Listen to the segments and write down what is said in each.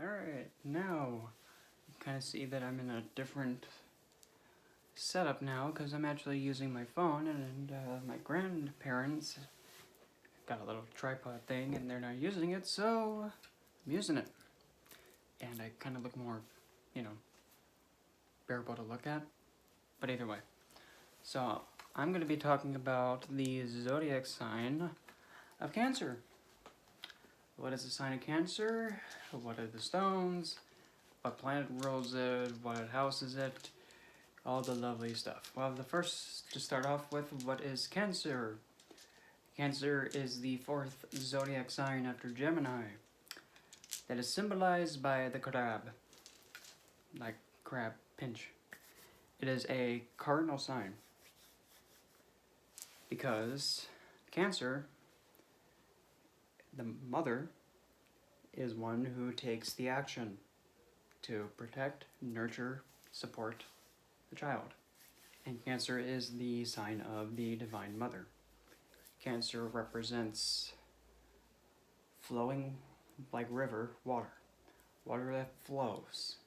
Alright, now you kind of see that I'm in a different setup now because I'm actually using my phone, and my grandparents got a little tripod thing and they're not using it, so I'm using it. And I kind of look more, bearable to look at. But either way. So I'm going to be talking about the zodiac sign of Cancer. What is the sign of Cancer? What are the stones? What planet rules it? What house is it? All the lovely stuff. Well, the first to start off with, what is Cancer? Cancer is the fourth zodiac sign after Gemini. That is symbolized by the crab. Like crab pinch. It is a cardinal sign. Because Cancer, the mother, is one who takes the action to protect, nurture, support the child. And Cancer is the sign of the Divine Mother. Cancer represents flowing like river water. Water that flows.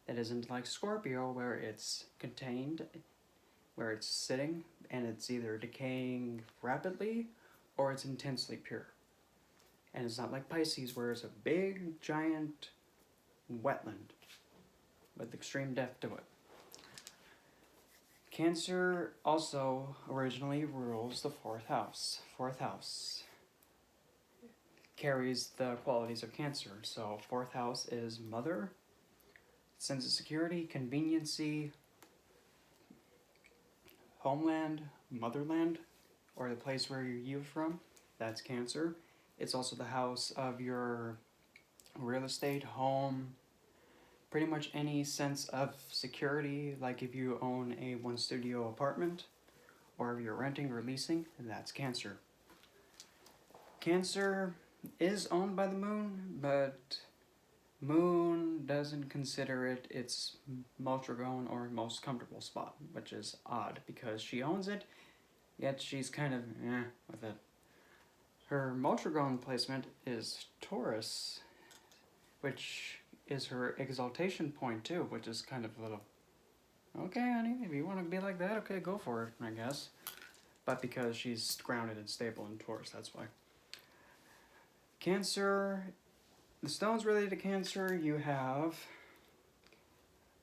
It isn't like Scorpio where it's contained, where it's sitting and it's either decaying rapidly or it's intensely pure. And it's not like Pisces where it's a big, giant wetland with extreme depth to it. Cancer also originally rules the fourth house. Fourth house carries the qualities of Cancer. So fourth house is mother, sense of security, conveniency, homeland, motherland, or the place where you're from. That's Cancer. It's also the house of your real estate, home, pretty much any sense of security, like if you own a one-studio apartment, or if you're renting or leasing, that's Cancer. Cancer is owned by the moon, but Moon doesn't consider it its Moldragon or most comfortable spot, which is odd because she owns it, yet she's kind of with it. Her Moldragon placement is Taurus, which is her exaltation point too, which is kind of a little, okay honey, if you want to be like that, okay, go for it, I guess. But because she's grounded and stable in Taurus, that's why. Cancer, the stones related to Cancer, you have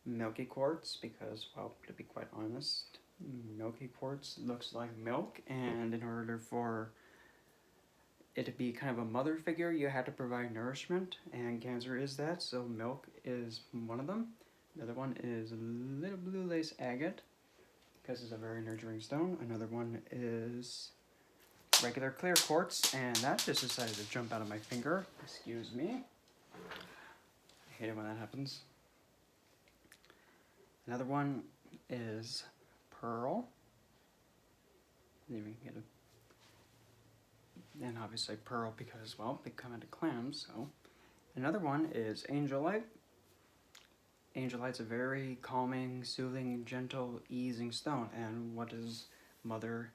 milky quartz, because, well, to be quite honest, milky quartz looks like milk, and in order for it to be kind of a mother figure, you have to provide nourishment, and Cancer is that, so milk is one of them. Another one is little blue lace agate, because it's a very nurturing stone. Another one is regular clear quartz, and that just decided to jump out of my finger. Excuse me. I hate it when that happens. Another one is pearl. Then we can get and obviously pearl because, well, they come into clams, so. Another one is angelite. Angelite's a very calming, soothing, gentle, easing stone, and what is mother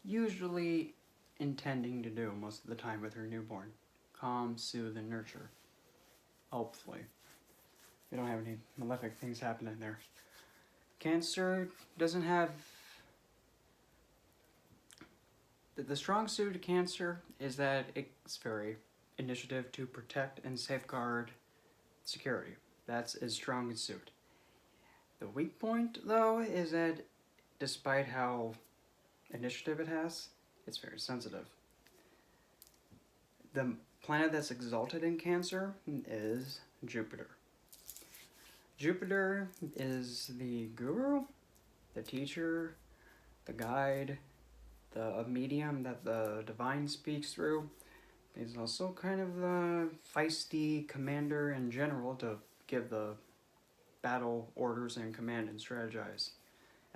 usually intending to do most of the time with her newborn? Calm, soothe, and nurture. Hopefully. We don't have any malefic things happening there. Cancer doesn't have... The strong suit of Cancer is that it's very initiative to protect and safeguard security. That's its strongest suit. The weak point, though, is that despite how initiative it has, it's very sensitive. The planet that's exalted in Cancer is Jupiter. Jupiter is the guru, the teacher, the guide, the medium that the divine speaks through. He's also kind of the feisty commander and general to give the battle orders and command and strategize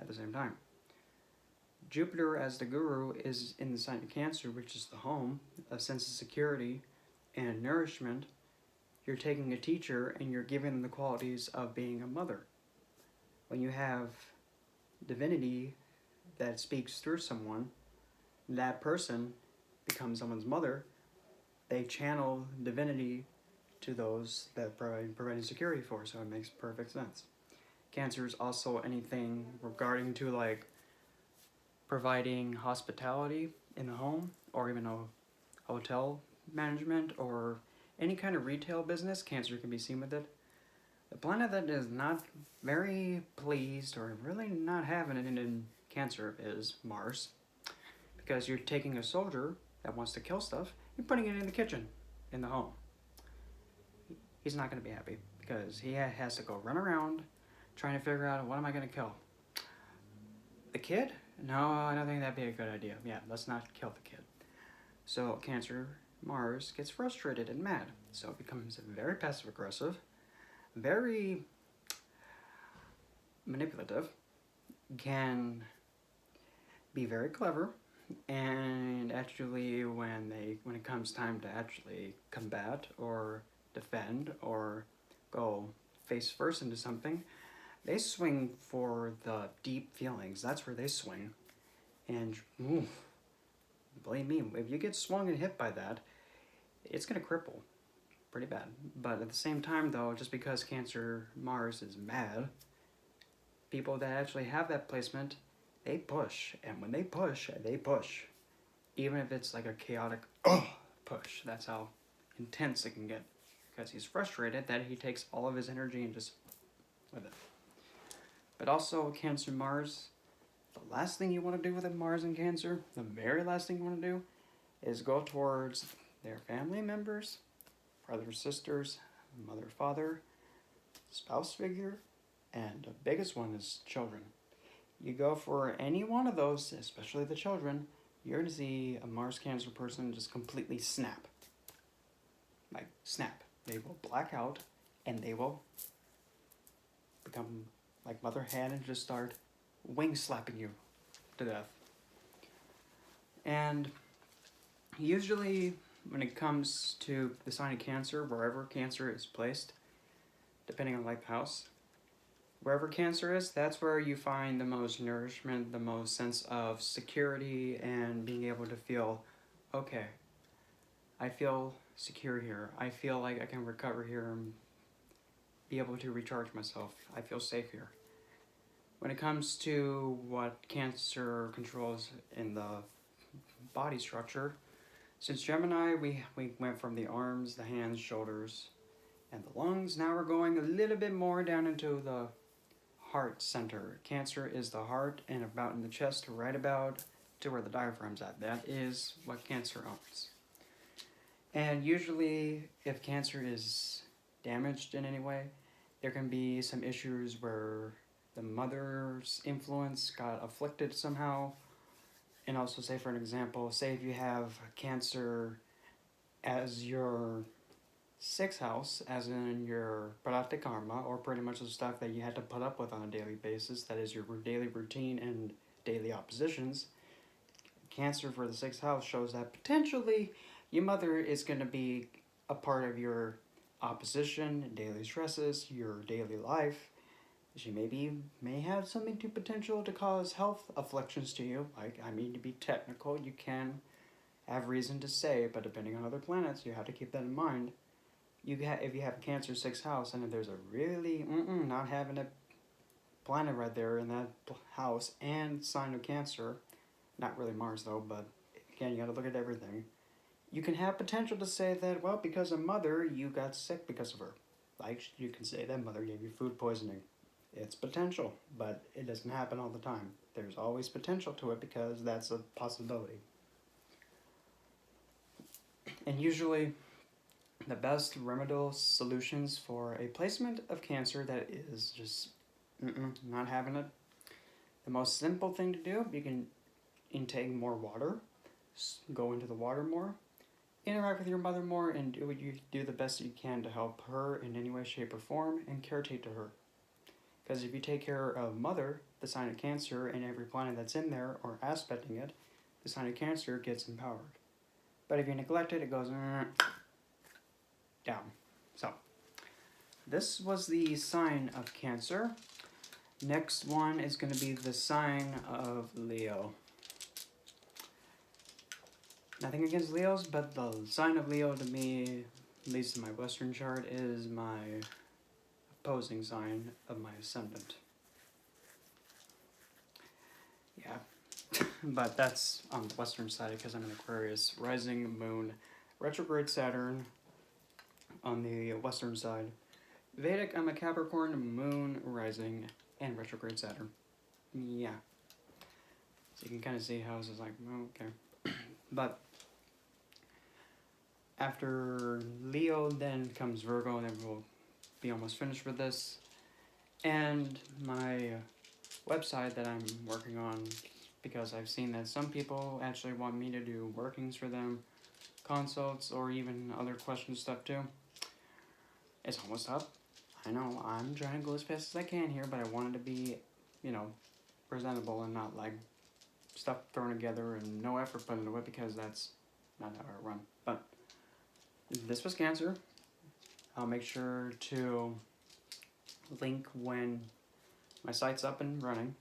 at the same time. Jupiter as the guru is in the sign of Cancer, which is the home, a sense of security and nourishment. You're taking a teacher and you're giving them the qualities of being a mother. When you have divinity that speaks through someone, that person becomes someone's mother. They channel divinity to those that providing security for, so it makes perfect sense. Cancer is also anything regarding to like providing hospitality in the home, or even a hotel management, or any kind of retail business. Cancer can be seen with it. The planet that is not very pleased or really not having it in Cancer is Mars, because you're taking a soldier that wants to kill stuff, you're putting it in the kitchen, in the home. He's not going to be happy because he has to go run around trying to figure out, what am I going to kill? The kid? No, I don't think that'd be a good idea. Yeah, let's not kill the kid. So Cancer Mars gets frustrated and mad, so it becomes very passive aggressive, very manipulative, can be very clever, and actually when it comes time to actually combat or defend or go face first into something, they swing for the deep feelings. That's where they swing. And believe me, if you get swung and hit by that, it's going to cripple pretty bad. But at the same time though, just because Cancer Mars is mad, people that actually have that placement, they push. And when they push, even if it's like a chaotic push. That's how intense it can get, because he's frustrated that he takes all of his energy and just with it. But also Cancer Mars, the last thing you want to do with a Mars and Cancer, the very last thing you want to do, is go towards their family members, brothers, sisters, mother, father, spouse figure, and the biggest one is children. You go for any one of those, especially the children, you're going to see a Mars Cancer person just completely snap. Like, snap. They will black out, and they will become like Mother Hen and just start wing slapping you to death. And usually, when it comes to the sign of Cancer, wherever Cancer is placed, depending on like house, wherever Cancer is, that's where you find the most nourishment, the most sense of security, and being able to feel, okay, I feel secure here. I feel like I can recover here and be able to recharge myself. I feel safe here. When it comes to what Cancer controls in the body structure, since Gemini, we went from the arms, the hands, shoulders, and the lungs. Now we're going a little bit more down into the heart center. Cancer is the heart and about in the chest, right about to where the diaphragm's at. That is what Cancer owns. And usually, if Cancer is damaged in any way, there can be some issues where the mother's influence got afflicted somehow. And also, say for an example, say if you have Cancer as your 6th house, as in your prarabdha karma, or pretty much the stuff that you had to put up with on a daily basis, that is your daily routine and daily oppositions. Cancer for the 6th house shows that potentially your mother is going to be a part of your opposition, daily stresses, your daily life. She may have something to potential to cause health afflictions to you. Like, I mean, to be technical, you can have reason to say, but depending on other planets, you have to keep that in mind. If you have Cancer 6th house, and if there's a really not having a planet right there in that house and sign of Cancer, not really Mars though, but again, you got to look at everything. You can have potential to say that, well, because of mother, you got sick because of her. Like, you can say that mother gave you food poisoning. It's potential, but it doesn't happen all the time. There's always potential to it because that's a possibility. And usually, the best remedial solutions for a placement of Cancer that is just not having it, the most simple thing to do, you can intake more water, go into the water more, interact with your mother more, and do the best that you can to help her in any way, shape, or form, and caretake to her. Because if you take care of mother, the sign of Cancer, and every planet that's in there, or aspecting it, the sign of Cancer gets empowered. But if you neglect it, it goes down. So, this was the sign of Cancer. Next one is going to be the sign of Leo. Nothing against Leos, but the sign of Leo to me at least in my Western chart, is my opposing sign of my ascendant. Yeah, but that's on the Western side because I'm an Aquarius. Rising, Moon, retrograde Saturn on the Western side. Vedic, I'm a Capricorn, Moon, Rising, and retrograde Saturn. Yeah. So you can kind of see how this is like, oh, okay. But after Leo, then comes Virgo, and then we'll be almost finished with this. And my website that I'm working on, because I've seen that some people actually want me to do workings for them, consults, or even other question stuff too. It's almost up. I know, I'm trying to go as fast as I can here, but I want it to be, presentable and not like stuff thrown together and no effort put into it, because that's not how I run. But this was Cancer. I'll make sure to link when my site's up and running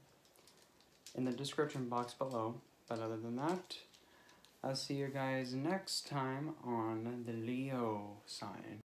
in the description box below. But other than that, I'll see you guys next time on the Leo sign.